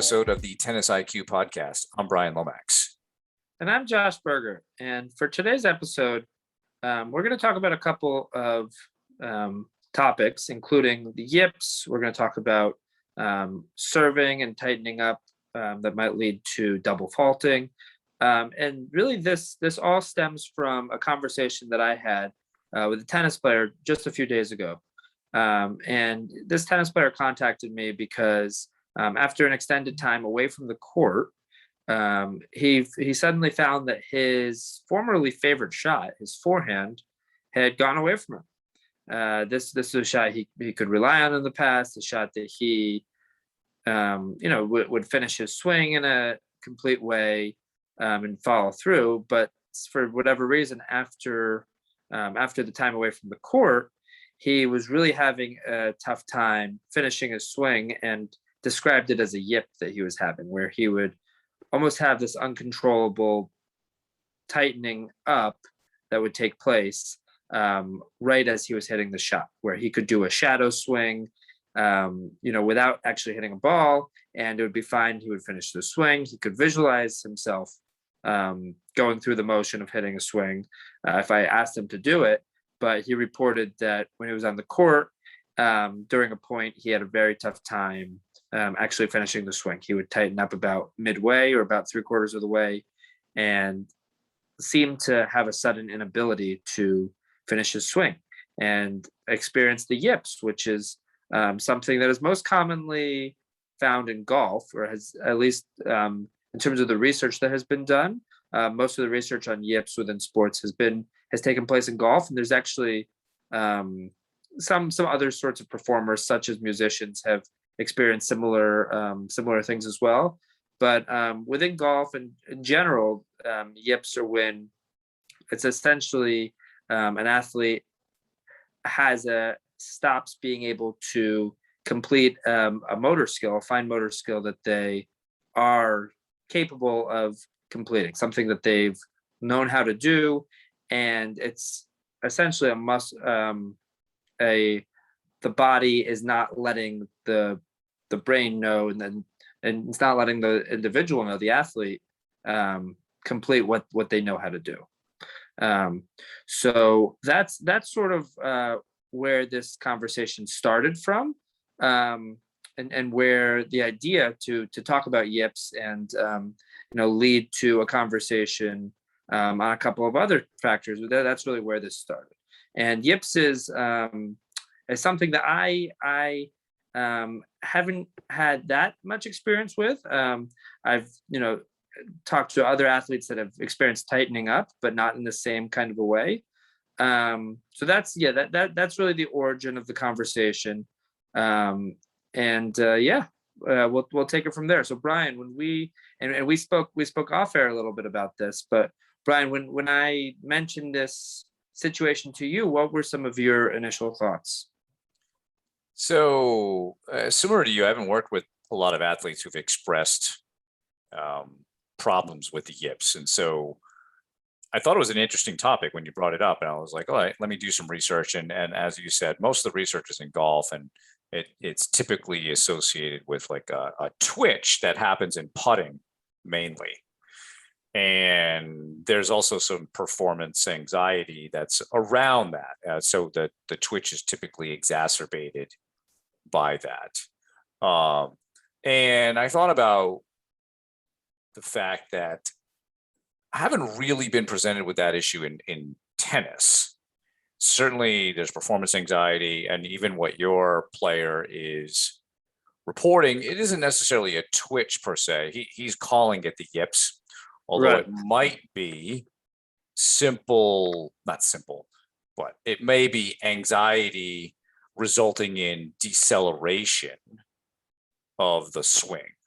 episode of the Tennis IQ podcast. I'm Brian Lomax. And I'm Josh Berger. And for today's episode, we're going to talk about a couple of topics, including the yips. We're going to talk about serving and tightening up that might lead to double faulting. And really, this all stems from a conversation that I had with a tennis player just a few days ago. And this tennis player contacted me because after an extended time away from the court, he suddenly found that his formerly favorite shot, his forehand, had gone away from him. This is a shot he could rely on in the past, a shot that he would finish his swing in a complete way and follow through. But for whatever reason, after the time away from the court, he was really having a tough time finishing his swing and described it as a yip that he was having, where he would almost have this uncontrollable tightening up that would take place right as he was hitting the shot, where he could do a shadow swing, without actually hitting a ball, and it would be fine. He would finish the swing. He could visualize himself going through the motion of hitting a swing if I asked him to do it. But he reported that when he was on the court, during a point, he had a very tough time actually finishing the swing. He would tighten up about midway or about 3/4 of the way and seemed to have a sudden inability to finish his swing and experience the yips, which is something that is most commonly found in golf, or has, at least in terms of the research that has been done. Most of the research on yips within sports has taken place in golf, and there's actually some other sorts of performers, such as musicians, have experienced similar things as well. But within golf and in general, yips are when it's essentially an athlete stops being able to complete a motor skill, a fine motor skill that they are capable of completing, something that they've known how to do, and it's essentially the body is not letting the brain know, and it's not letting the individual know, the athlete, complete what they know how to do. So that's sort of where this conversation started from, and where the idea to talk about yips and lead to a conversation on a couple of other factors. That's really where this started. And yips is something that I haven't had that much experience with. I've talked to other athletes that have experienced tightening up, but not in the same kind of a way. So that's really the origin of the conversation. We'll take it from there. So Brian, when we spoke off air a little bit about this, but Brian, when I mentioned this situation to you, what were some of your initial thoughts? So similar to you, I haven't worked with a lot of athletes who've expressed problems with the yips. And so I thought it was an interesting topic when you brought it up, and I was like, all right, let me do some research. And as you said, most of the research is in golf, and it's typically associated with like a twitch that happens in putting mainly. And there's also some performance anxiety that's around that. So the twitch is typically exacerbated by that. And I thought about the fact that I haven't really been presented with that issue in tennis. Certainly there's performance anxiety, and even what your player is reporting, it isn't necessarily a twitch per se. He's calling it the yips, although right. It might be not simple, but it may be anxiety resulting in deceleration of the swing,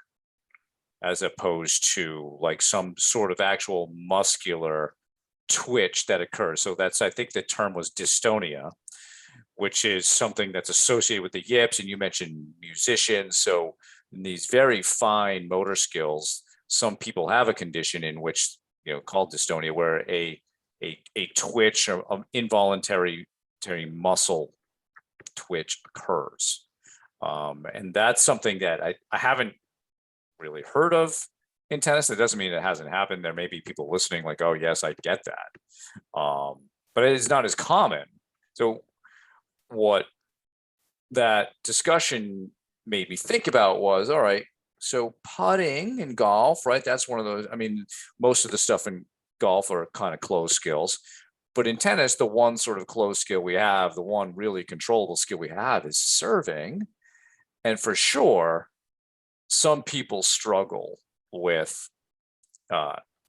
as opposed to like some sort of actual muscular twitch that occurs. So I think the term was dystonia, which is something that's associated with the yips. And you mentioned musicians. So in these very fine motor skills, some people have a condition in which, called dystonia, where a twitch or involuntary muscle twitch occurs. And that's something that I haven't really heard of in tennis. That doesn't mean it hasn't happened. There may be people listening like, oh yes, I get that. But it is not as common. So what that discussion made me think about was, all right, so putting in golf, right? That's one of those. I mean, most of the stuff in golf are kind of closed skills. But in tennis, the one sort of closed skill we have, the one really controllable skill we have is serving. And for sure, some people struggle with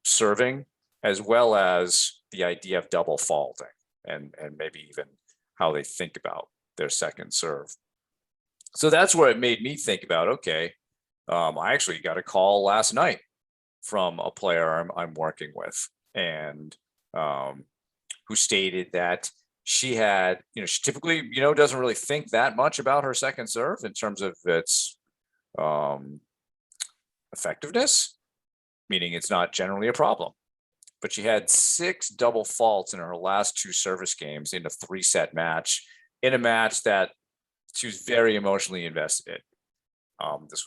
serving, as well as the idea of double faulting, and maybe even how they think about their second serve. So that's where it made me think about, okay, I actually got a call last night from a player I'm working with, and who stated that she had, she typically, doesn't really think that much about her second serve in terms of its effectiveness, meaning it's not generally a problem. But she had 6 double faults in her last 2 service games in a 3-set match, in a match that she was very emotionally invested in. This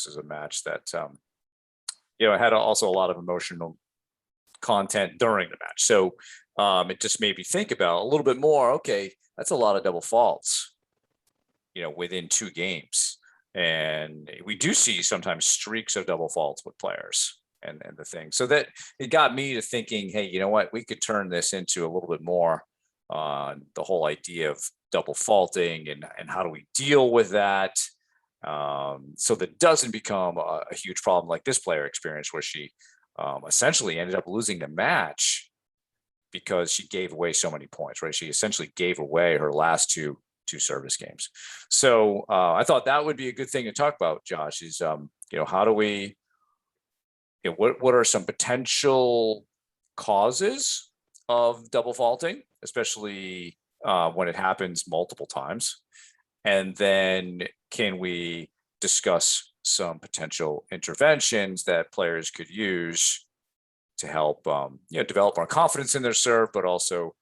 was a match that had also a lot of emotional content during the match. So it just made me think about a little bit more. Okay, that's a lot of double faults, within 2 games. And we do see sometimes streaks of double faults with players and the thing. So that it got me to thinking, hey, you know what, we could turn this into a little bit more on the whole idea of double faulting and how do we deal with that, so that doesn't become a huge problem like this player experienced, where she essentially ended up losing the match because she gave away so many points, right? She essentially gave away her last two service games. So I thought that would be a good thing to talk about, Josh, is, how do we, what are some potential causes of double faulting, especially when it happens multiple times? And then can we discuss some potential interventions that players could use to help develop more confidence in their serve, but also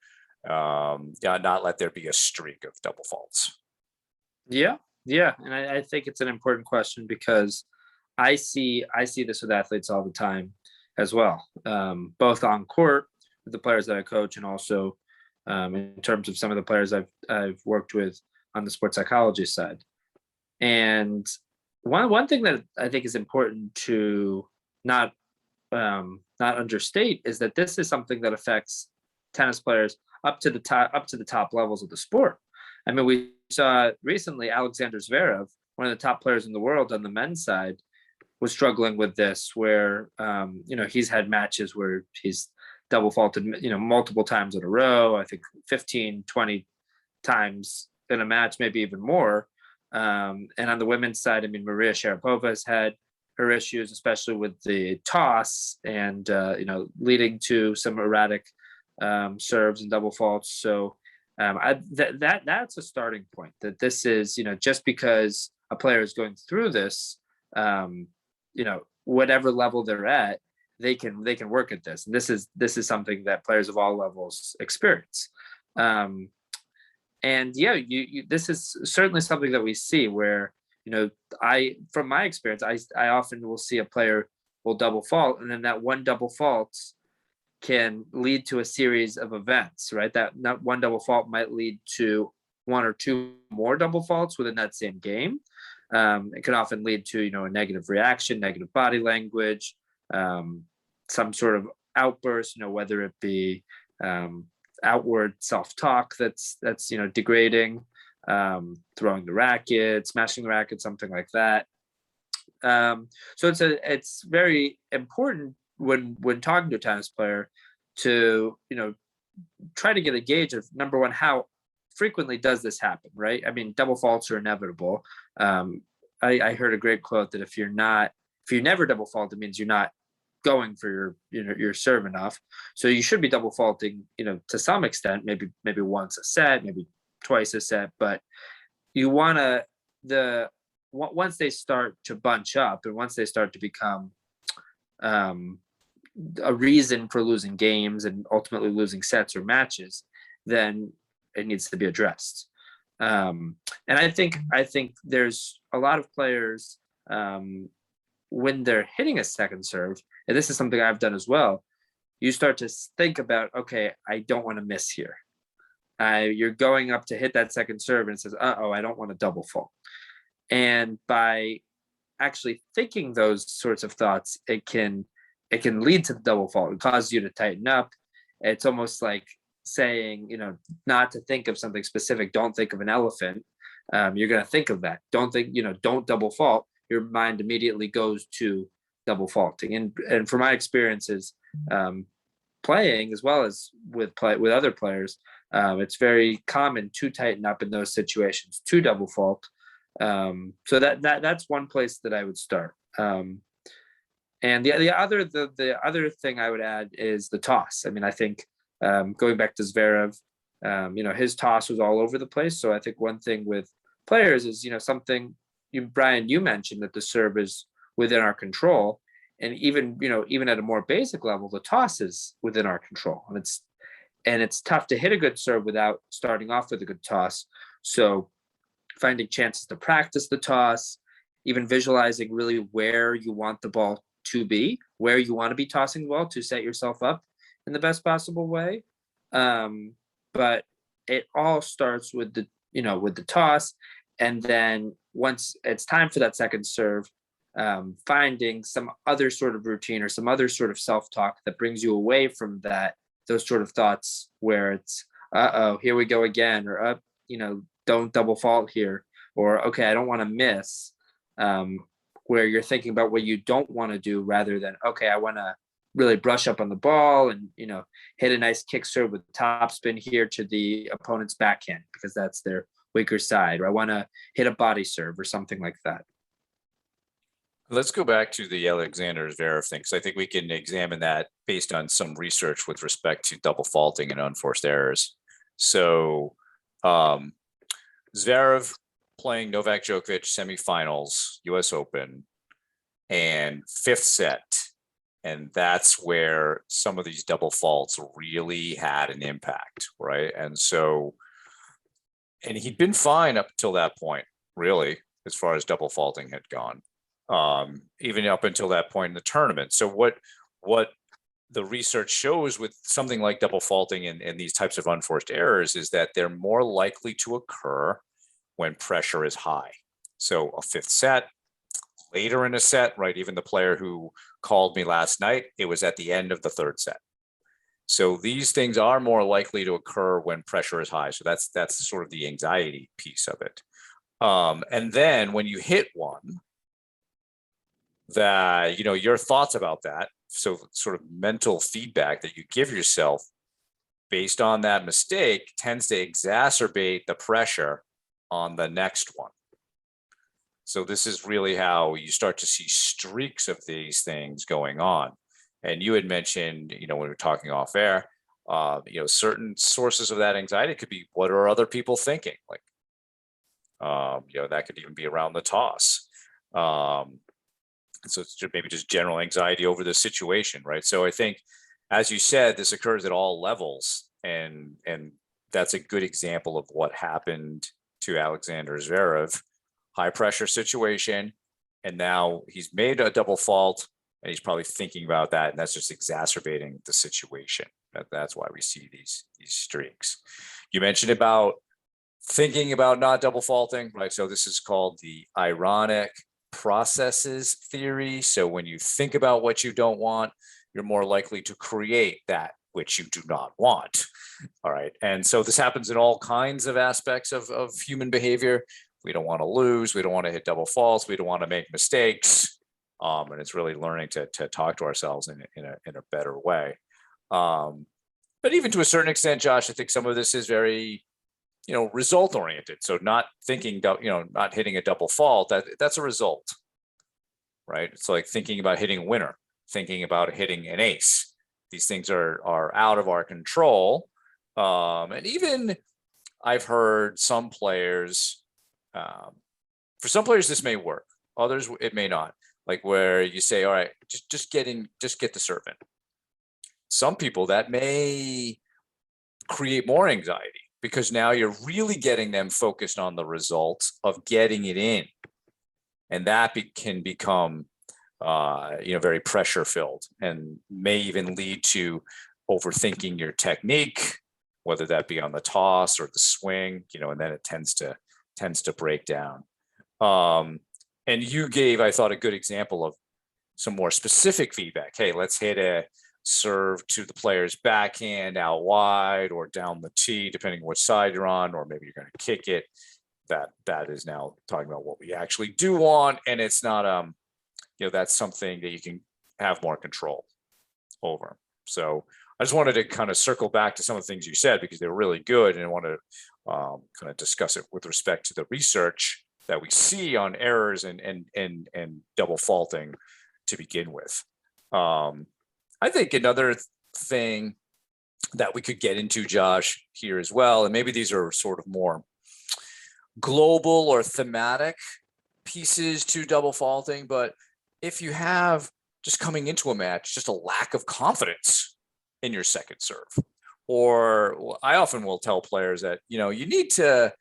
not let there be a streak of double faults? Yeah, and I think it's an important question because I see this with athletes all the time as well, both on court with the players that I coach, and also in terms of some of the players I've worked with on the sports psychology side. And one thing that I think is important to not understate is that this is something that affects tennis players up to the top levels of the sport. I mean, we saw recently Alexander Zverev, one of the top players in the world on the men's side, was struggling with this, where he's had matches where he's double faulted multiple times in a row. I think 15, 20 times in a match, maybe even more. And on the women's side, I mean, Maria Sharapova has had her issues, especially with the toss and leading to some erratic serves and double faults. So that's a starting point, that this is, just because a player is going through this, whatever level they're at, they can work at this. And this is something that players of all levels experience. And this is certainly something that we see where, from my experience, I often will see a player will double fault, and then that one double fault can lead to a series of events, right? That one double fault might lead to 1 or 2 more double faults within that same game. It can often lead to, a negative reaction, negative body language, some sort of outburst, whether it be outward self-talk that's degrading, throwing the racket, smashing the racket, something like that. So it's very important when talking to a tennis player to try to get a gauge of, number one, how frequently does this happen, right? I mean, double faults are inevitable. I heard a great quote that if you never double fault, it means you're not going for your serve enough. So you should be double faulting, to some extent, maybe once a set, maybe twice a set, but you want to, once they start to bunch up and once they start to become a reason for losing games and ultimately losing sets or matches, then it needs to be addressed. And I think there's a lot of players when they're hitting a second serve, and this is something I've done as well, you start to think about, okay, I don't want to miss here. You're going up to hit that second serve and it says, uh-oh, I don't want to double fault. And by actually thinking those sorts of thoughts, it can lead to the double fault. It causes you to tighten up. It's almost like saying, not to think of something specific. Don't think of an elephant. You're going to think of that. Don't think, don't double fault. Your mind immediately goes to double faulting. And from my experiences, playing as well as with other players, it's very common to tighten up in those situations, to double fault. So that's one place that I would start. And the other thing I would add is the toss. I mean, I think going back to Zverev, his toss was all over the place. So I think one thing with players is, something Brian, you mentioned that the serve is within our control. And even at a more basic level, the toss is within our control. And it's tough to hit a good serve without starting off with a good toss. So finding chances to practice the toss, even visualizing really where you want the ball to be, where you want to be tossing the ball to set yourself up in the best possible way. But it all starts with the toss. And then once it's time for that second serve, finding some other sort of routine or some other sort of self-talk that brings you away from those sort of thoughts where it's, uh-oh, here we go again, or don't double fault here, or okay, I don't want to miss, where you're thinking about what you don't want to do rather than, okay, I want to really brush up on the ball and hit a nice kick serve with topspin here to the opponent's backhand because that's their weaker side, or I want to hit a body serve or something like that. Let's go back to the Alexander Zverev thing, because I think we can examine that based on some research with respect to double faulting and unforced errors. So Zverev playing Novak Djokovic semifinals, US Open, and fifth set. And that's where some of these double faults really had an impact, right? And he'd been fine up until that point, really, as far as double faulting had gone, even up until that point in the tournament. So what the research shows with something like double faulting and these types of unforced errors is that they're more likely to occur when pressure is high. So a fifth set, later in a set, right? Even the player who called me last night, it was at the end of the third set. So these things are more likely to occur when pressure is high. So that's sort of the anxiety piece of it. And then when you hit one, that, your thoughts about that, so sort of mental feedback that you give yourself based on that mistake tends to exacerbate the pressure on the next one. So this is really how you start to see streaks of these things going on. And you had mentioned, when we were talking off air, certain sources of that anxiety could be, what are other people thinking? Like, that could even be around the toss. So it's maybe just general anxiety over the situation, right? So I think, as you said, this occurs at all levels, and that's a good example of what happened to Alexander Zverev. High pressure situation, and now he's made a double fault, and he's probably thinking about that, and that's just exacerbating the situation. That's why we see these streaks. You mentioned about thinking about not double faulting, right? So this is called the ironic processes theory. So when you think about what you don't want, you're more likely to create that which you do not want. All right. And so this happens in all kinds of aspects of human behavior. We don't want to lose. We don't want to hit double faults. We don't want to make mistakes. And it's really learning to talk to ourselves in a better way. But even to a certain extent, Josh, I think some of this is very, result oriented. So not thinking, not hitting a double fault, that's a result, right? It's like thinking about hitting a winner, thinking about hitting an ace. These things are out of our control. And even I've heard some players, for some players, this may work. Others, it may not. Like where you say, all right, just get the serve in. Some people, that may create more anxiety because now you're really getting them focused on the results of getting it in. And that can become very pressure filled, and may even lead to overthinking your technique, whether that be on the toss or the swing, and then it tends to break down. And you gave, I thought, a good example of some more specific feedback. Hey, let's hit a serve to the player's backhand out wide or down the tee, depending which side you're on, or maybe you're going to kick it. That is now talking about what we actually do want, and it's not that's something that you can have more control over. So I just wanted to kind of circle back to some of the things you said, because they were really good, and I want to kind of discuss it with respect to the research that we see on errors and double faulting to begin with. I think another thing that we could get into, Josh, here as well, and maybe these are sort of more global or thematic pieces to double faulting, but if you have, just coming into a match, just a lack of confidence in your second serve, or I often will tell players that, you need to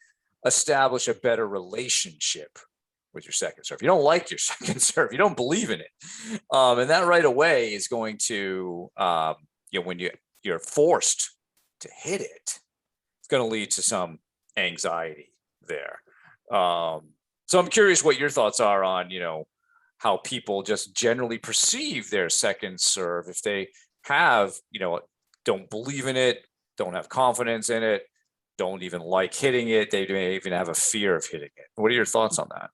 establish a better relationship with your second serve. You don't like your second serve, you don't believe in it. And that right away is going to, when you're forced to hit it, it's going to lead to some anxiety there. So I'm curious what your thoughts are on, how people just generally perceive their second serve. If they have, don't believe in it, don't have confidence in it, don't even like hitting it, they may even have a fear of hitting it. What are your thoughts on that?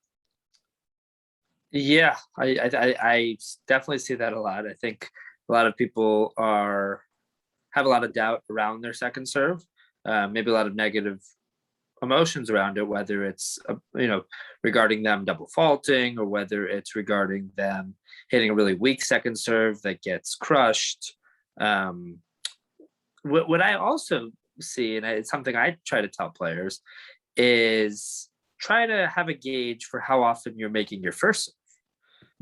Yeah, I definitely see that a lot. I think a lot of people have a lot of doubt around their second serve, maybe a lot of negative emotions around it, whether it's regarding them double faulting, or whether it's regarding them hitting a really weak second serve that gets crushed. What I also see, and it's something I try to tell players, is try to have a gauge for how often you're making your first serve.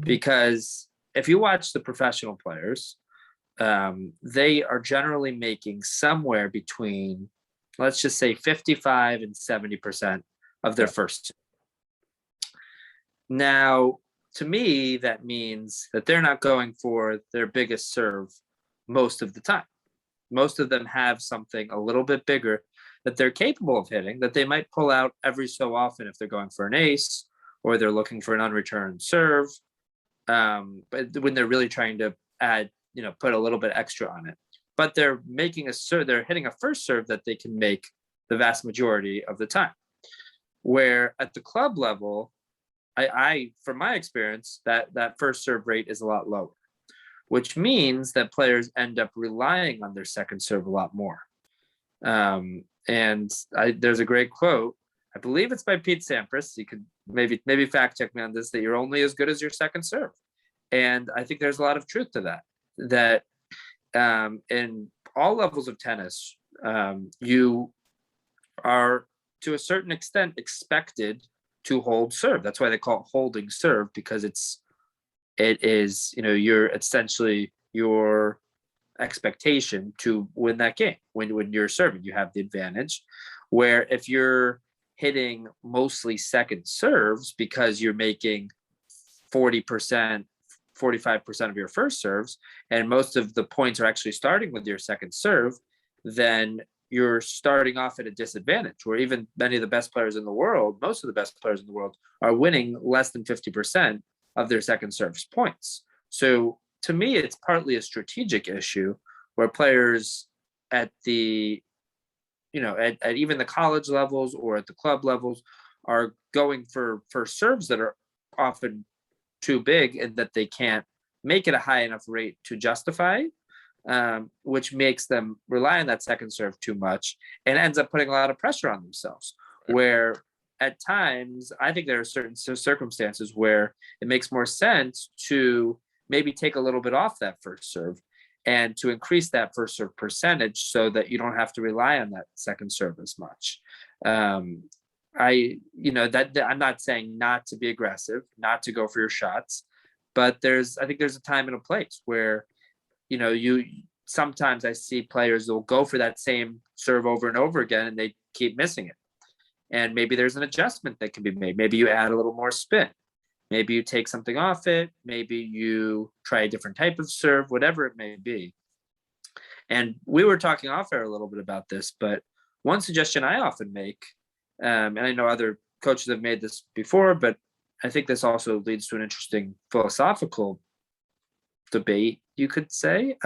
Because if you watch the professional players, they are generally making somewhere between, let's just say, 55 and 70% of their first serve. Now, to me, that means that they're not going for their biggest serve most of the time. Most of them have something a little bit bigger that they're capable of hitting, that they might pull out every so often if they're going for an ace, or they're looking for an unreturned serve. But when they're really trying to add, put a little bit extra on it, but they're making they're hitting a first serve that they can make the vast majority of the time. Where at the club level, I from my experience, that first serve rate is a lot lower, which means that players end up relying on their second serve a lot more. And there's a great quote, I believe it's by Pete Sampras. You could maybe fact check me on this, that you're only as good as your second serve. And I think there's a lot of truth to that in all levels of tennis, you are to a certain extent expected to hold serve. That's why they call it holding serve, because it is, you're essentially your expectation to win that game. When you're serving, you have the advantage. Where if you're hitting mostly second serves because you're making 40%, 45% of your first serves, and most of the points are actually starting with your second serve, then you're starting off at a disadvantage, where even many of the best players in the world, most of the best players in the world, are winning less than 50% of their second serve's points. So to me, it's partly a strategic issue, where players at the at even the college levels or at the club levels are going for serves that are often too big, and that they can't make it a high enough rate to justify, which makes them rely on that second serve too much, and ends up putting a lot of pressure on themselves. Where at times, I think there are certain circumstances where it makes more sense to maybe take a little bit off that first serve, and to increase that first serve percentage, so that you don't have to rely on that second serve as much. I'm not saying not to be aggressive, not to go for your shots, but I think there's a time and a place where, sometimes I see players will go for that same serve over and over again, and they keep missing it. And maybe there's an adjustment that can be made. Maybe you add a little more spin. Maybe you take something off it. Maybe you try a different type of serve, whatever it may be. And we were talking off air a little bit about this, but one suggestion I often make, and I know other coaches have made this before, but I think this also leads to an interesting philosophical debate, you could say,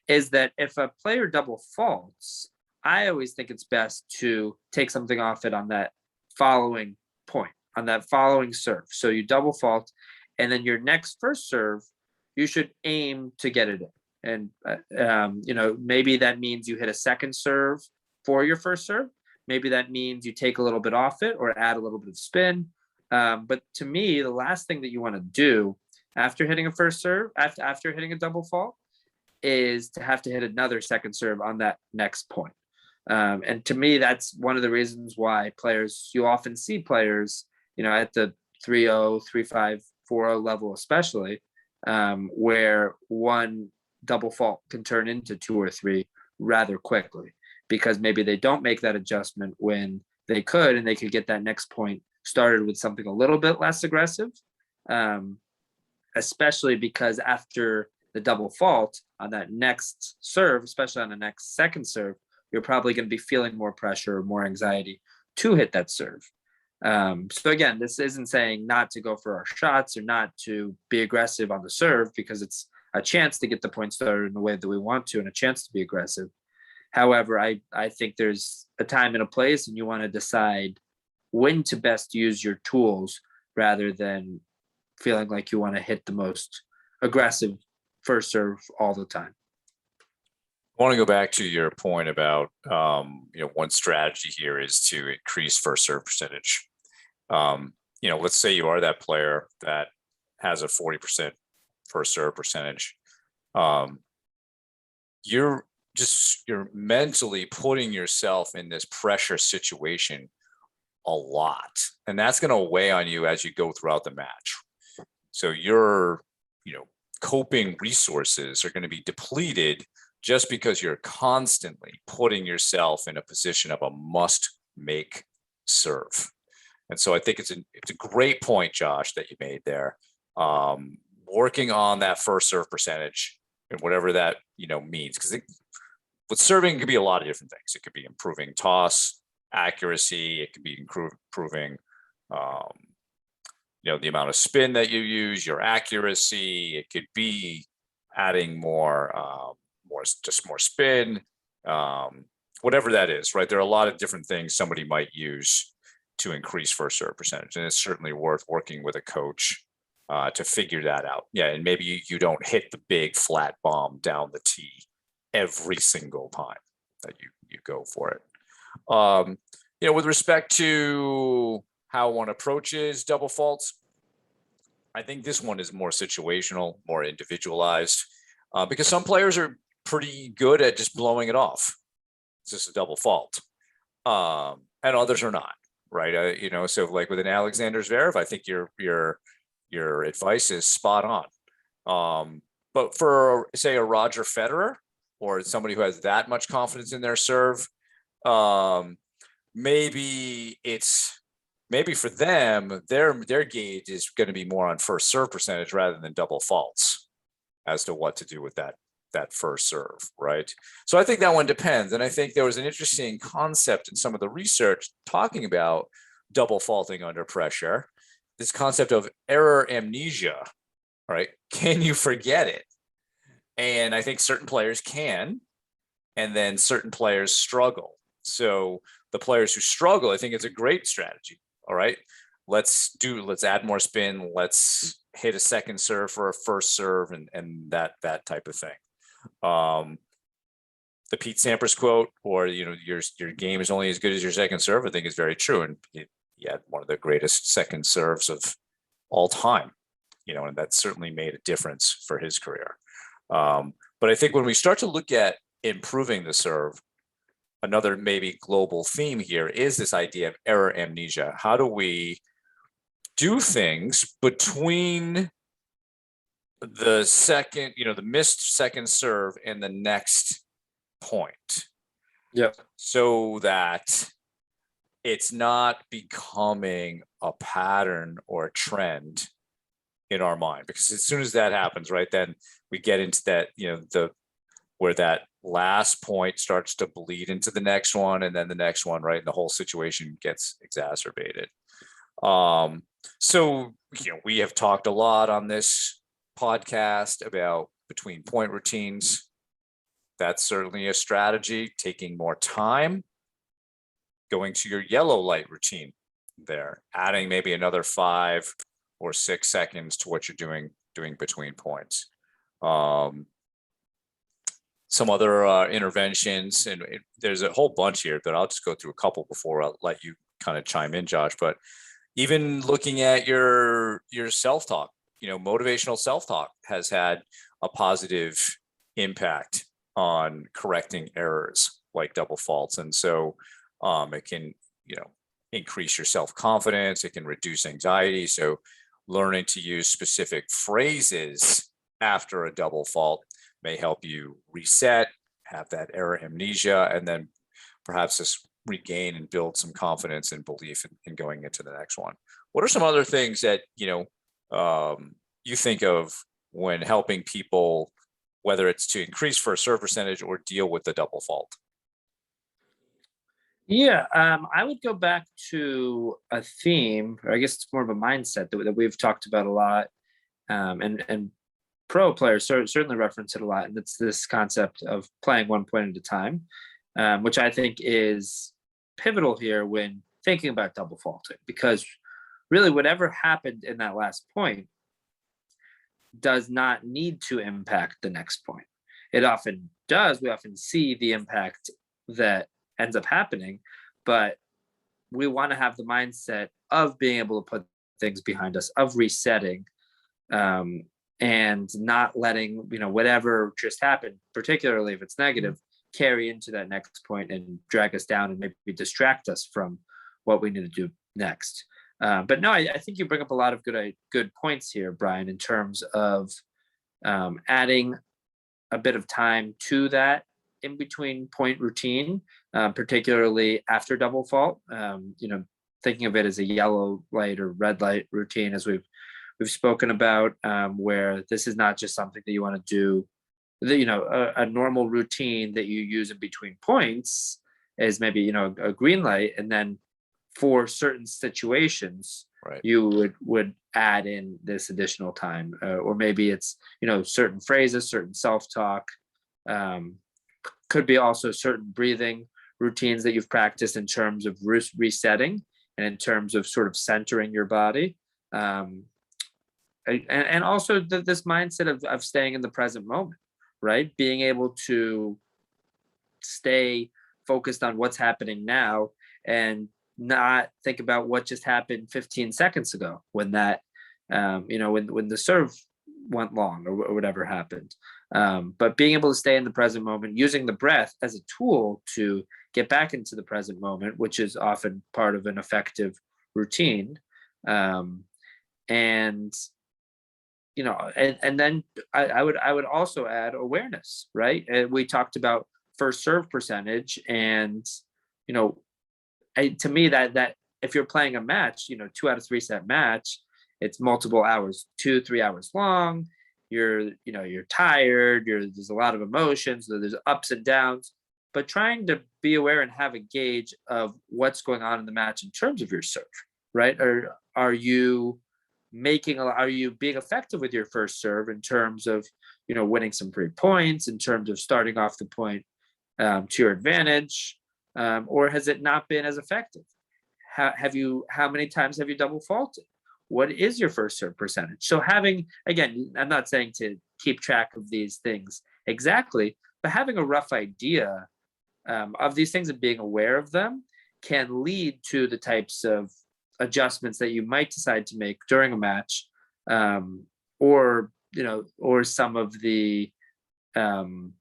is that if a player double faults, I always think it's best to take something off it on that following point, on that following serve. So you double fault, and then your next first serve, you should aim to get it in. And maybe that means you hit a second serve for your first serve. Maybe that means you take a little bit off it or add a little bit of spin. But to me, the last thing that you want to do after hitting a first serve, after hitting a double fault, is to have to hit another second serve on that next point. And to me, that's one of the reasons why you often see players, at the 3-0, 3-5, 4-0 level, especially, where one double fault can turn into 2 or 3 rather quickly, because maybe they don't make that adjustment when they could, and they could get that next point started with something a little bit less aggressive, especially because after the double fault on that next serve, especially on the next second serve, you're probably going to be feeling more pressure, more anxiety to hit that serve. So again, this isn't saying not to go for our shots or not to be aggressive on the serve, because it's a chance to get the point started in the way that we want to and a chance to be aggressive. However, I think there's a time and a place, and you want to decide when to best use your tools rather than feeling like you want to hit the most aggressive first serve all the time. I want to go back to your point about, one strategy here is to increase first serve percentage. Let's say you are that player that has a 40% first serve percentage. You're mentally putting yourself in this pressure situation a lot, and that's going to weigh on you as you go throughout the match. So your, coping resources are going to be depleted just because you're constantly putting yourself in a position of a must-make serve. And so I think it's a great point, Josh, that you made there. Working on that first serve percentage and whatever that means, because with serving, it could be a lot of different things. It could be improving toss accuracy. It could be improving, the amount of spin that you use, your accuracy. It could be adding more spin, whatever that is, right? There are a lot of different things somebody might use to increase first serve percentage, and it's certainly worth working with a coach to figure that out. Yeah, and maybe you don't hit the big flat bomb down the tee every single time that you go for it. With respect to how one approaches double faults, I think this one is more situational, more individualized, because some players are pretty good at just blowing it off. It's just a double fault, and others are not, right? So like with an Alexander Zverev, I think your advice is spot on. But for, say, a Roger Federer or somebody who has that much confidence in their serve, maybe for them, their gauge is going to be more on first serve percentage rather than double faults as to what to do with that first serve, right? So I think that one depends. And I think there was an interesting concept in some of the research talking about double faulting under pressure, this concept of error amnesia, right? Can you forget it? And I think certain players can, and then certain players struggle. So the players who struggle, I think it's a great strategy. All right, let's add more spin. Let's hit a second serve for a first serve and that type of thing. The Pete Sampras quote, or your game is only as good as your second serve, I think is very true. And he had one of the greatest second serves of all time, and that certainly made a difference for his career. But I think when we start to look at improving the serve, another maybe global theme here is this idea of error amnesia. How do we do things between the second, the missed second serve and the next point? Yeah. So that it's not becoming a pattern or a trend in our mind, because as soon as that happens, right, then we get into that, where that last point starts to bleed into the next one, and then the next one, right, and the whole situation gets exacerbated. So we have talked a lot on this podcast about between point routines. That's certainly a strategy. Taking more time, going to your yellow light routine there, adding maybe another 5 or 6 seconds to what you're doing between points. Some other interventions, and there's a whole bunch here, but I'll just go through a couple before I'll let you kind of chime in, Josh. But even looking at your self-talk, motivational self-talk has had a positive impact on correcting errors like double faults. And so it can, increase your self-confidence. It can reduce anxiety. So learning to use specific phrases after a double fault may help you reset, have that error amnesia, and then perhaps just regain and build some confidence and belief in going into the next one. What are some other things that, you think of when helping people, whether it's to increase first serve percentage or deal with the double fault? Yeah, I would go back to a theme, or I guess it's more of a mindset that we've talked about a lot, and pro players certainly reference it a lot, and it's this concept of playing one point at a time, which I think is pivotal here when thinking about double faulting, because really whatever happened in that last point does not need to impact the next point. It often does. We often see the impact that ends up happening, but we want to have the mindset of being able to put things behind us, of resetting, and not letting whatever just happened, particularly if it's negative, carry into that next point and drag us down and maybe distract us from what we need to do next. But no, I think you bring up a lot of good points here, Brian, in terms of adding a bit of time to that in between point routine, particularly after double fault. Thinking of it as a yellow light or red light routine, as we've spoken about, where this is not just something that you want to do. A normal routine that you use in between points is maybe a green light, and then for certain situations, right, you would add in this additional time, or maybe it's certain phrases, certain self-talk, could be also certain breathing routines that you've practiced in terms of resetting and in terms of sort of centering your body, and also this mindset of staying in the present moment, right? Being able to stay focused on what's happening now and not think about what just happened 15 seconds ago when that when the serve went long or whatever happened, but being able to stay in the present moment, using the breath as a tool to get back into the present moment, which is often part of an effective routine. And then I would also add awareness, right? And we talked about first serve percentage, and to me that if you're playing a match, 2 out of 3 set match, it's multiple hours, 2-3 hours long. You're tired. There's a lot of emotions. There's ups and downs, but trying to be aware and have a gauge of what's going on in the match in terms of your serve, right? Or are you being effective with your first serve in terms of winning some free points, in terms of starting off the point to your advantage, or has it not been as effective? How many times have you double faulted? What is your first serve percentage? So having, again, I'm not saying to keep track of these things exactly, but having a rough idea of these things and being aware of them can lead to the types of adjustments that you might decide to make during a match, or some of the some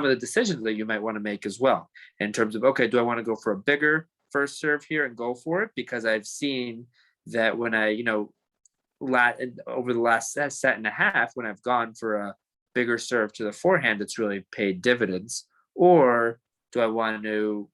of the decisions that you might want to make as well, in terms of, okay, do I want to go for a bigger first serve here and go for it? Because I've seen that when I, over the last set and a half, when I've gone for a bigger serve to the forehand, it's really paid dividends. Or do I want to,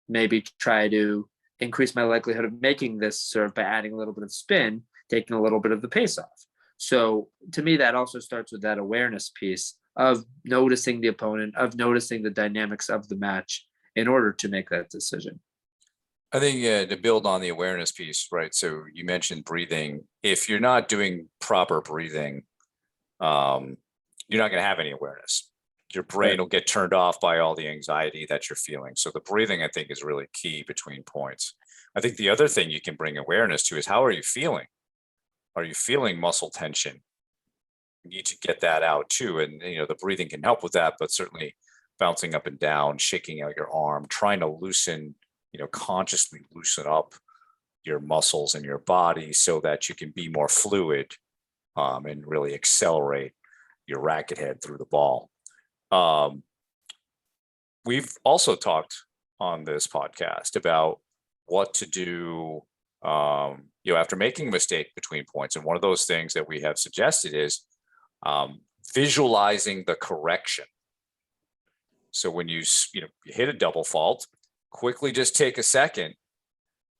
maybe try to increase my likelihood of making this serve by adding a little bit of spin, taking a little bit of the pace off. So to me, that also starts with that awareness piece of noticing the opponent, of noticing the dynamics of the match in order to make that decision. I think to build on the awareness piece, right? So you mentioned breathing. If you're not doing proper breathing, you're not going to have any awareness. Your brain Right. will get turned off by all the anxiety that you're feeling. So the breathing, I think, is really key between points. I think the other thing you can bring awareness to is how are you feeling? Are you feeling muscle tension? You need to get that out too. And, the breathing can help with that, but certainly bouncing up and down, shaking out your arm, trying to loosen, consciously loosen up your muscles in your body so that you can be more fluid and really accelerate your racket head through the ball. We've also talked on this podcast about what to do, after making a mistake between points. And one of those things that we have suggested is visualizing the correction. So when you hit a double fault, quickly just take a second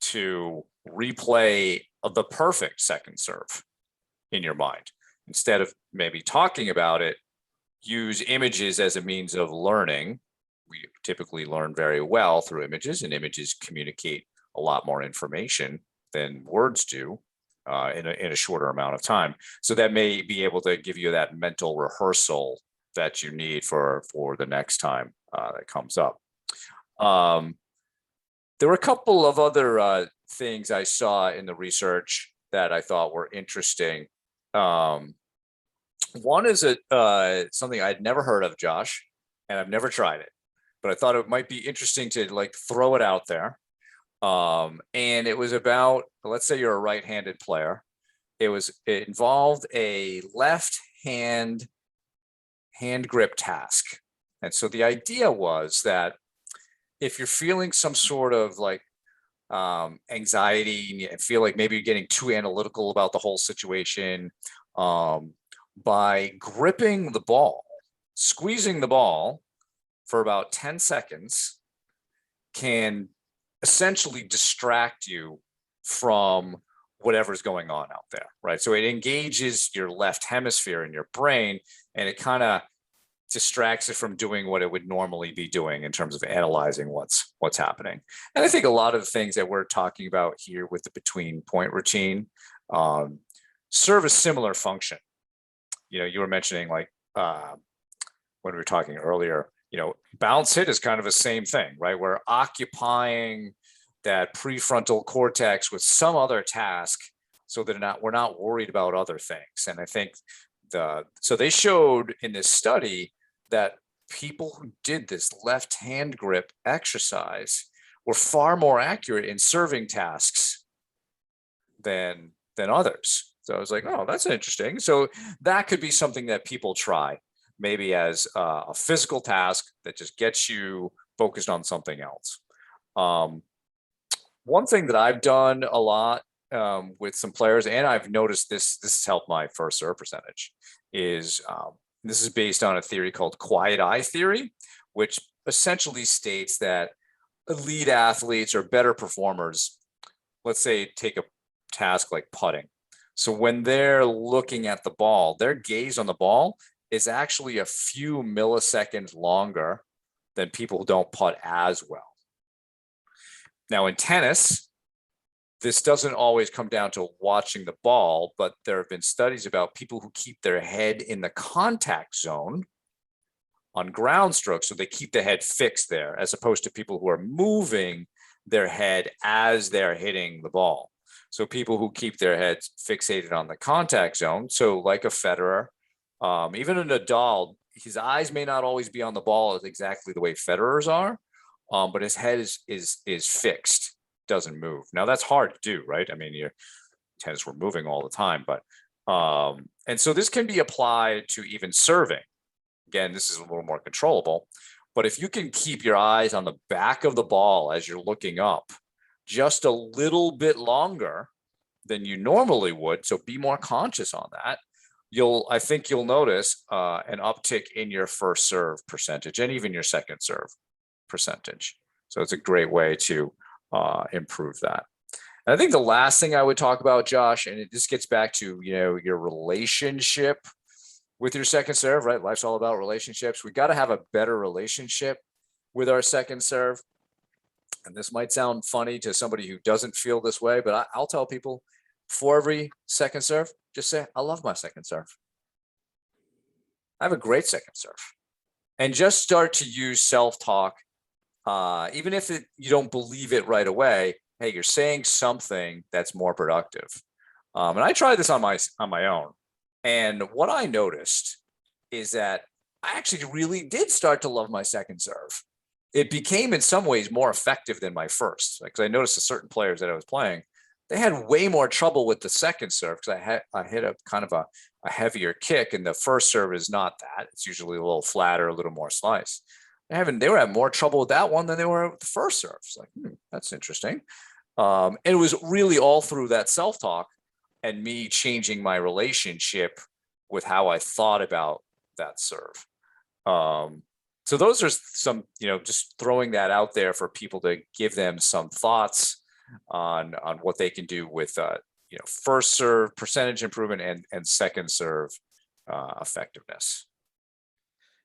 to replay the perfect second serve in your mind. Instead of maybe talking about it, use images as a means of learning. We typically learn very well through images, and images communicate a lot more information than words do in a shorter amount of time. So that may be able to give you that mental rehearsal that you need for the next time that comes up. There were a couple of other things I saw in the research that I thought were interesting. One is something I'd never heard of, Josh, and I've never tried it, but I thought it might be interesting to throw it out there. And it was about, let's say you're a right-handed player. It involved a left hand grip task. And so the idea was that if you're feeling some sort of anxiety and feel like maybe you're getting too analytical about the whole situation, by gripping the ball, squeezing the ball for about 10 seconds can essentially distract you from whatever's going on out there, right? So it engages your left hemisphere in your brain, and it kind of distracts it from doing what it would normally be doing in terms of analyzing what's happening. And I think a lot of the things that we're talking about here with the between point routine serve a similar function. You were mentioning when we were talking earlier, bounce hit is kind of the same thing, right? We're occupying that prefrontal cortex with some other task so that we're not worried about other things. And I think so they showed in this study that people who did this left hand grip exercise were far more accurate in serving tasks than others. So I was like, oh, that's interesting. So that could be something that people try, maybe as a physical task that just gets you focused on something else. One thing that I've done a lot with some players, and I've noticed this has helped my first serve percentage, is this is based on a theory called quiet eye theory, which essentially states that elite athletes or better performers, let's say take a task like putting. So when they're looking at the ball, their gaze on the ball is actually a few milliseconds longer than people who don't putt as well. Now in tennis, this doesn't always come down to watching the ball, but there have been studies about people who keep their head in the contact zone on ground strokes. So they keep the head fixed there, as opposed to people who are moving their head as they're hitting the ball. So people who keep their heads fixated on the contact zone, so like a Federer, even a Nadal, his eyes may not always be on the ball as exactly the way Federer's are, but his head is fixed, doesn't move. Now that's hard to do, right? I mean, your tennis we're moving all the time, but and so this can be applied to even serving. Again, this is a little more controllable, but if you can keep your eyes on the back of the ball as you're looking up just a little bit longer than you normally would, so be more conscious on that, I think you'll notice an uptick in your first serve percentage and even your second serve percentage. So it's a great way to improve that. And I think the last thing I would talk about, Josh, and this gets back to, your relationship with your second serve, right? Life's all about relationships. We got to have a better relationship with our second serve. And this might sound funny to somebody who doesn't feel this way, but I'll tell people before every second serve, just say, I love my second serve. I have a great second serve. And just start to use self-talk. Even if you don't believe it right away, hey, you're saying something that's more productive. And I tried this on my own. And what I noticed is that I actually really did start to love my second serve. It became in some ways more effective than my first. Because I noticed that certain players that I was playing, they had way more trouble with the second serve because I hit a kind of a heavier kick, and the first serve is not that. It's usually a little flatter, a little more slice. They were having more trouble with that one than they were with the first serve. It's like, that's interesting. And it was really all through that self-talk and me changing my relationship with how I thought about that serve. So those are some, just throwing that out there for people to give them some thoughts on what they can do with, first serve percentage improvement and second serve effectiveness.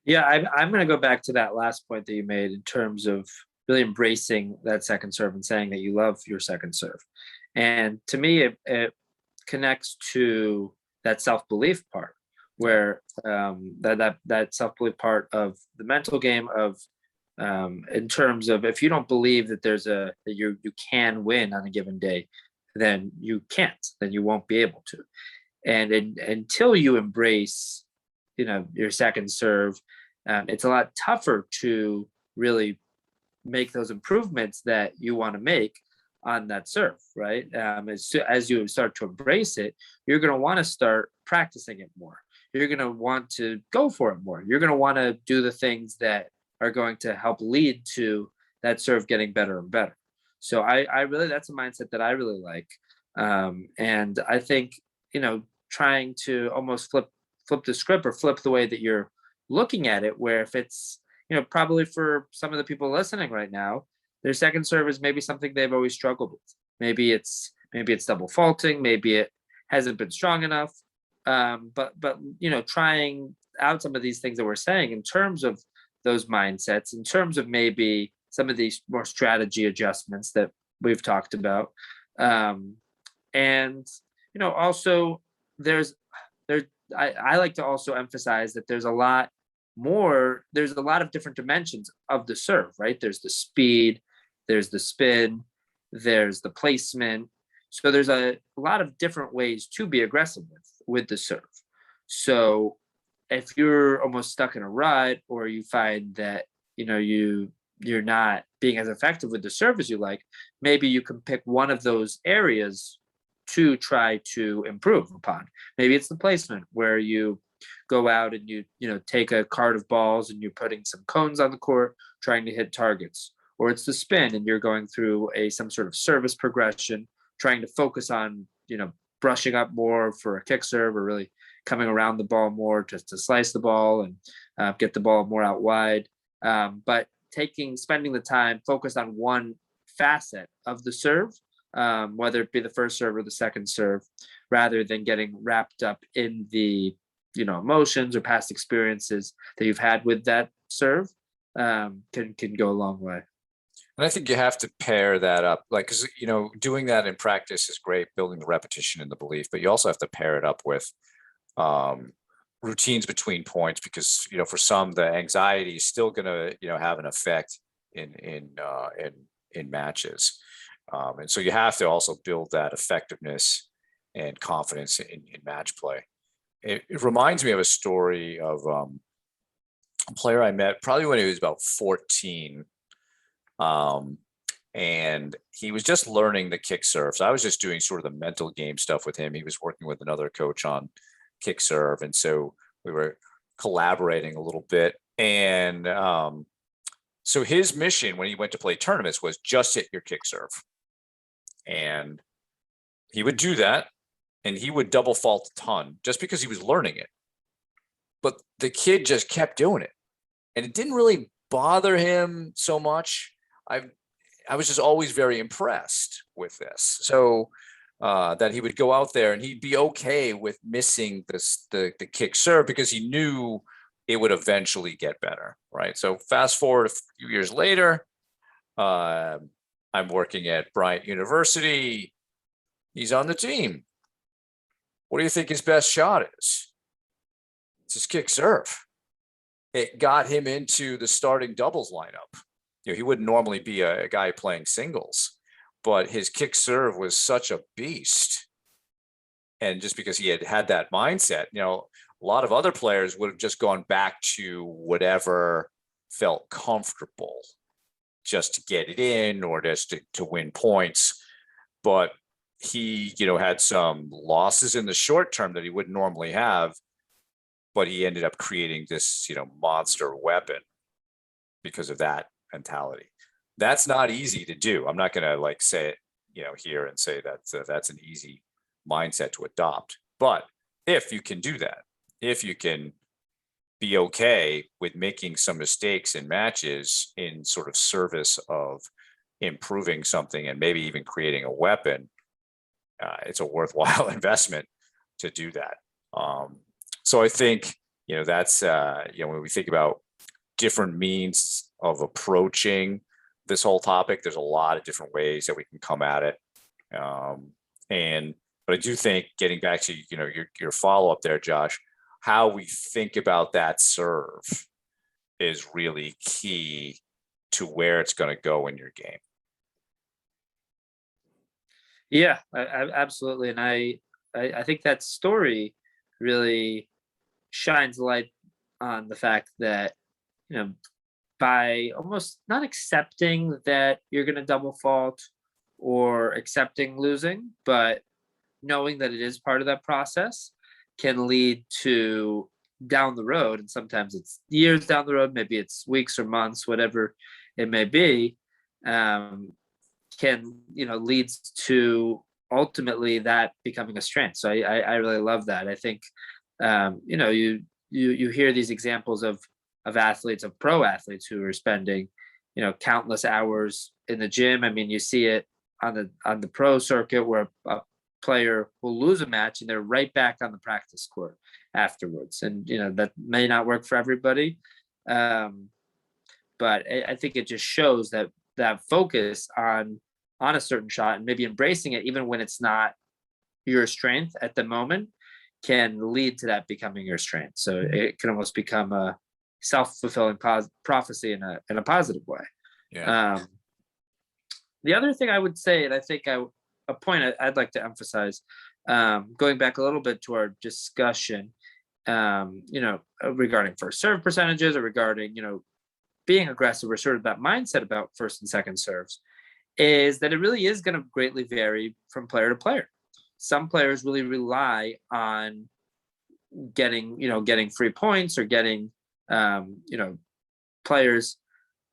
Yeah, I'm going to go back to that last point that you made in terms of really embracing that second serve and saying that you love your second serve. And to me, it connects to that self-belief part, where that self-belief part of the mental game of in terms of, if you don't believe that that you can win on a given day, then you can't, then you won't be able to. And until you embrace, your second serve, it's a lot tougher to really make those improvements that you want to make on that serve, right? As you start to embrace it, you're going to want to start practicing it more. You're going to want to go for it more. You're going to want to do the things that are going to help lead to that serve getting better and better. So I really, that's a mindset that I really like. And I think, trying to almost flip the script, or flip the way that you're looking at it, where if it's, probably for some of the people listening right now, their second serve is maybe something they've always struggled with. Maybe it's double faulting, maybe it hasn't been strong enough. But trying out some of these things that we're saying in terms of those mindsets, in terms of maybe some of these more strategy adjustments that we've talked about. And also I like to also emphasize that there's a lot of different dimensions of the serve, right? There's the speed, there's the spin, there's the placement. So there's a lot of different ways to be aggressive with the serve. So if you're almost stuck in a rut, or you find that you're not being as effective with the serve as you like, maybe you can pick one of those areas to try to improve upon. Maybe it's the placement, where you go out and you take a cart of balls and you're putting some cones on the court trying to hit targets. Or it's the spin, and you're going through some sort of service progression, trying to focus on brushing up more for a kick serve, or really coming around the ball more just to slice the ball and get the ball more out wide. But spending the time focused on one facet of the serve, whether it be the first serve or the second serve, rather than getting wrapped up in the emotions or past experiences that you've had with that serve, can go a long way. And I think you have to pair that up, because doing that in practice is great, building the repetition and the belief, but you also have to pair it up with routines between points, because for some, the anxiety is still going to have an effect in matches. And so you have to also build that effectiveness and confidence in match play. It reminds me of a story of a player I met probably when he was about 14. And he was just learning the kick serve. So I was just doing sort of the mental game stuff with him. He was working with another coach on kick serve. And so we were collaborating a little bit. And so his mission when he went to play tournaments was just hit your kick serve. And he would do that, and he would double fault a ton just because he was learning it. But the kid just kept doing it, and it didn't really bother him so much. I was just always very impressed with this. So that he would go out there and he'd be okay with missing the kick serve because he knew it would eventually get better, right? So fast forward a few years later, I'm working at Bryant University. He's on the team. What do you think his best shot is? It's his kick serve. It got him into the starting doubles lineup. He wouldn't normally be a guy playing singles, but his kick serve was such a beast. And just because he had that mindset, a lot of other players would have just gone back to whatever felt comfortable just to get it in or just to win points. But he, had some losses in the short term that he wouldn't normally have, but he ended up creating this, monster weapon because of that mentality. That's not easy to do. I'm not going to say it, here and say that that's an easy mindset to adopt. But if you can do that, if you can be okay with making some mistakes in matches in sort of service of improving something and maybe even creating a weapon, it's a worthwhile investment to do that. So I think, that's, when we think about different means of approaching this whole topic, there's a lot of different ways that we can come at it. But I do think, getting back to, your follow-up there, Josh, how we think about that serve is really key to where it's going to go in your game. Yeah, absolutely. And I think that story really shines light on the fact that, by almost not accepting that you're going to double fault or accepting losing, but knowing that it is part of that process can lead to down the road. And sometimes it's years down the road, maybe it's weeks or months, whatever it may be, can, leads to ultimately that becoming a strength. So I really love that. I think, you hear these examples of athletes, of pro athletes who are spending, countless hours in the gym. I mean, you see it on the pro circuit where a player will lose a match and they're right back on the practice court afterwards. And, that may not work for everybody. But I think it just shows that focus on a certain shot and maybe embracing it, even when it's not your strength at the moment, can lead to that becoming your strength. So it can almost become a self-fulfilling prophecy in a positive way. Yeah. The other thing I would say, and I think a point I'd like to emphasize, going back a little bit to our discussion, regarding first serve percentages or regarding, being aggressive, or sort of that mindset about first and second serves, is that it really is going to greatly vary from player to player. Some players really rely on getting free points or getting, players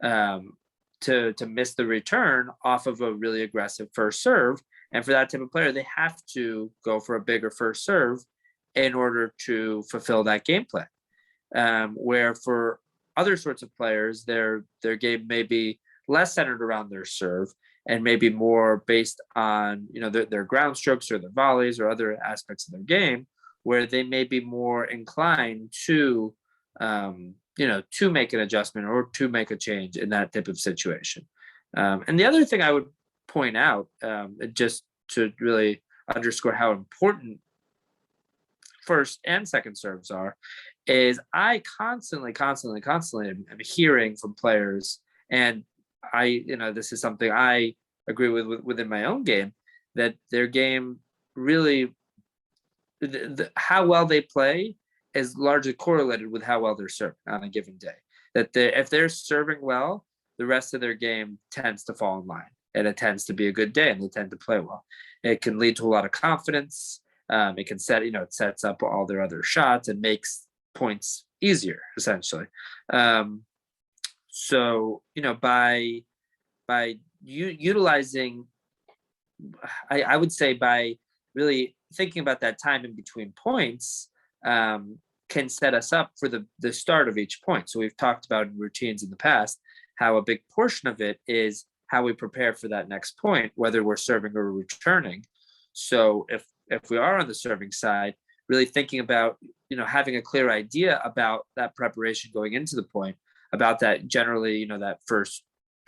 to miss the return off of a really aggressive first serve. And for that type of player, they have to go for a bigger first serve in order to fulfill that gameplay. Where for other sorts of players, their game may be less centered around their serve and maybe more based on their ground strokes or their volleys or other aspects of their game, where they may be more inclined to to make an adjustment or to make a change in that type of situation. And the other thing I would point out, just to really underscore how important first and second serves are, is I constantly am hearing from players, and this is something I agree with within my own game, that their game really, how well they play is largely correlated with how well they're serving on a given day. That if they're serving well, the rest of their game tends to fall in line, and it tends to be a good day, and they tend to play well. It can lead to a lot of confidence. It can it sets up all their other shots and makes points easier, essentially. So by utilizing, I would say, by really thinking about that time in between points, can set us up for the start of each point. So we've talked about in routines in the past how a big portion of it is how we prepare for that next point, whether we're serving or returning. So if we are on the serving side, really thinking about, having a clear idea about that preparation going into the point, about that generally, that first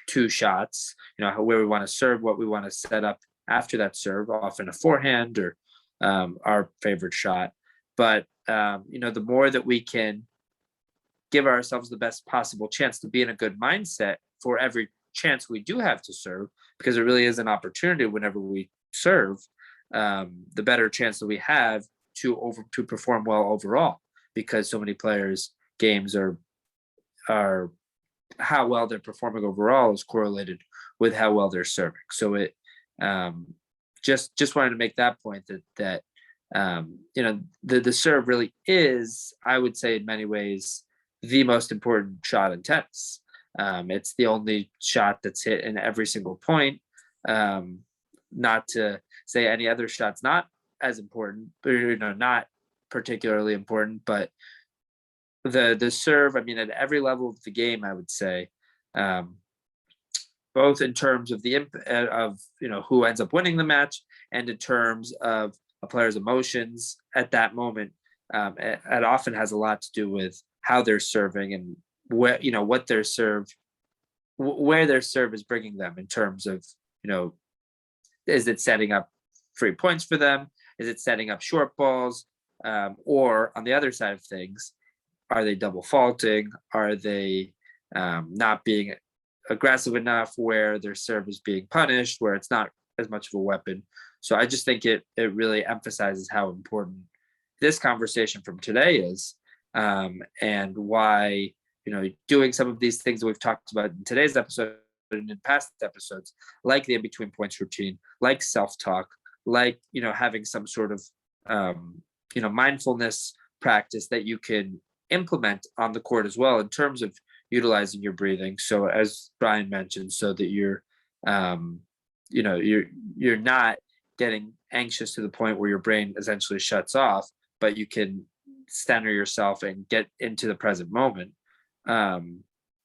two shots, where we want to serve, what we want to set up after that serve, often a forehand or our favorite shot. But the more that we can give ourselves the best possible chance to be in a good mindset for every chance we do have to serve, because it really is an opportunity whenever we serve, the better chance that we have to perform well overall, because so many players' games are how well they're performing overall is correlated with how well they're serving. So it just wanted to make that point that the serve really is, I would say, in many ways, the most important shot in tennis. It's the only shot that's hit in every single point. Not to say any other shot's not as important, or not particularly important, but the serve, at every level of the game, I would say, both in terms of the of who ends up winning the match, and in terms of a player's emotions at that moment, it often has a lot to do with how they're serving and where what their serve, where their serve is bringing them in terms of is it setting up free points for them? Is it setting up short balls? Or on the other side of things, are they double faulting? Are they not being aggressive enough where their serve is being punished, where it's not as much of a weapon? So I just think it really emphasizes how important this conversation from today is, and why doing some of these things that we've talked about in today's episode and in past episodes, like the in-between points routine, like self-talk, like having some sort of mindfulness practice that you can implement on the court as well, in terms of utilizing your breathing. So as Brian mentioned, so that you're you're not getting anxious to the point where your brain essentially shuts off, but you can center yourself and get into the present moment.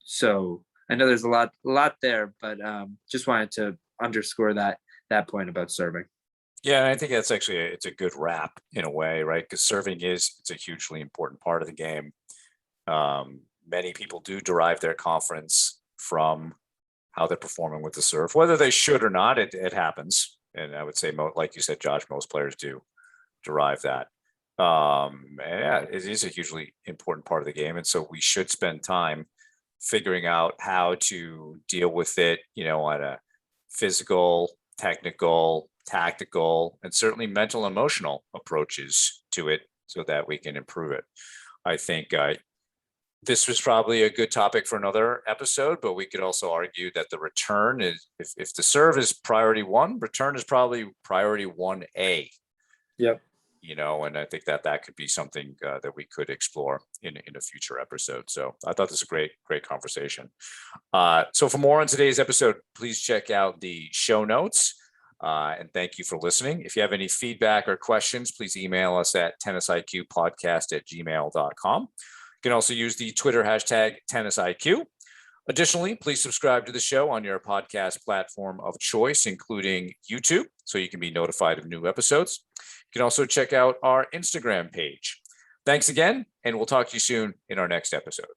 So I know there's a lot there, but just wanted to underscore that point about serving. Yeah, and I think that's actually it's a good wrap in a way, right? Because serving it's a hugely important part of the game. Many people do derive their confidence from how they're performing with the serve, whether they should or not. It happens, and I would say, like you said, Josh, most players do derive that. Yeah, it is a hugely important part of the game, and so we should spend time figuring out how to deal with it, on a physical, technical, tactical, and certainly mental, emotional approaches to it, so that we can improve it. I think this was probably a good topic for another episode, but we could also argue that the return is, if the serve is priority one, return is probably priority 1A. Yep. And I think that could be something that we could explore in a future episode. So I thought this was a great conversation. So for more on today's episode, please check out the show notes. And thank you for listening. If you have any feedback or questions, please email us at tennisiqpodcast@gmail.com. You can also use the Twitter hashtag tennisiq. Additionally, please subscribe to the show on your podcast platform of choice, including YouTube, so you can be notified of new episodes. You can also check out our Instagram page. Thanks again, and we'll talk to you soon in our next episode.